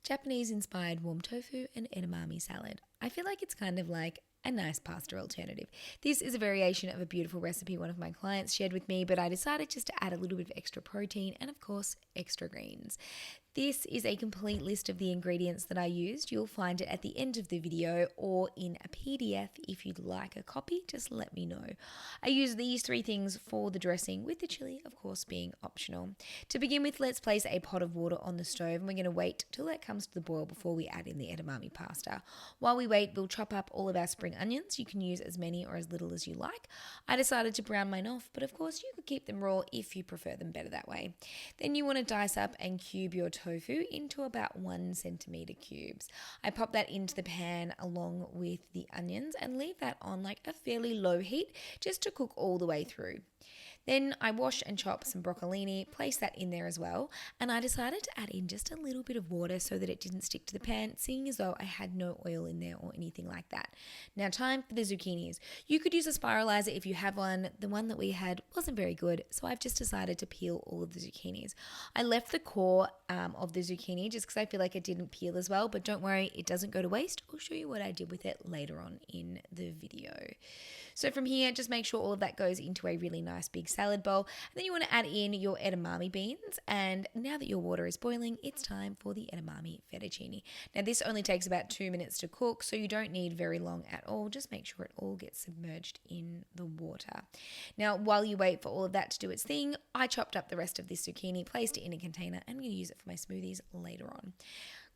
Japanese-inspired warm tofu and edamame salad. I feel like it's kind of like a nice pasta alternative. This is a variation of a beautiful recipe one of my clients shared with me, but I decided just to add a little bit of extra protein and, of course, extra greens. This is a complete list of the ingredients that I used. You'll find it at the end of the video or in a PDF. If you'd like a copy, just let me know. I use these 3 things for the dressing, with the chili, of course, being optional. To begin with, let's place a pot of water on the stove, and we're going to wait till that comes to the boil before we add in the edamame pasta. While we wait, we'll chop up all of our spring onions. You can use as many or as little as you like. I decided to brown mine off, but of course you could keep them raw if you prefer them better that way. Then you want to dice up and cube your tofu into about 1 centimeter cubes. I pop that into the pan along with the onions and leave that on like a fairly low heat just to cook all the way through. Then I wash and chop some broccolini, place that in there as well, and I decided to add in just a little bit of water so that it didn't stick to the pan, seeing as though I had no oil in there or anything like that. Now, time for the zucchinis. You could use a spiralizer if you have one. The one that we had wasn't very good, so I've just decided to peel all of the zucchinis. I left the core of the zucchini just because I feel like it didn't peel as well, but don't worry, it doesn't go to waste. I'll show you what I did with it later on in the video. So from here, just make sure all of that goes into a really nice big salad bowl. And then you want to add in your edamame beans. And now that your water is boiling, it's time for the edamame fettuccine. Now this only takes about 2 minutes to cook, so you don't need very long at all. Just make sure it all gets submerged in the water. Now, while you wait for all of that to do its thing, I chopped up the rest of this zucchini, placed it in a container, and I'm going to use it for my smoothies later on.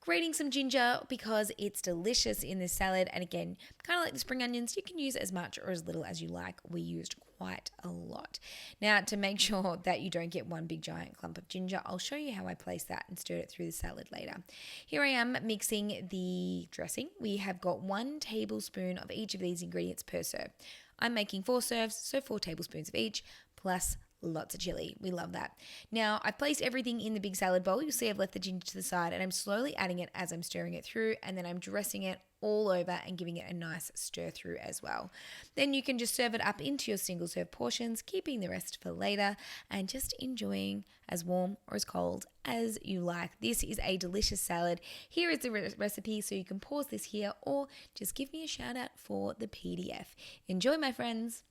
Grating some ginger because it's delicious in this salad, and again, kind of like the spring onions, you can use as much or as little as you like. We used quite a lot. Now, to make sure that you don't get one big giant clump of ginger, I'll show you how I place that and stir it through the salad later. Here I am mixing the dressing. We have got 1 tablespoon of each of these ingredients per serve. I'm making 4 serves, so 4 tablespoons of each, plus lots of chili. We love that. Now, I've placed everything in the big salad bowl. You'll see I've left the ginger to the side, and I'm slowly adding it as I'm stirring it through, and then I'm dressing it all over and giving it a nice stir through as well. Then you can just serve it up into your single serve portions, keeping the rest for later, and just enjoying as warm or as cold as you like. This is a delicious salad. Here is the recipe, so you can pause this here or just give me a shout out for the PDF. Enjoy, my friends.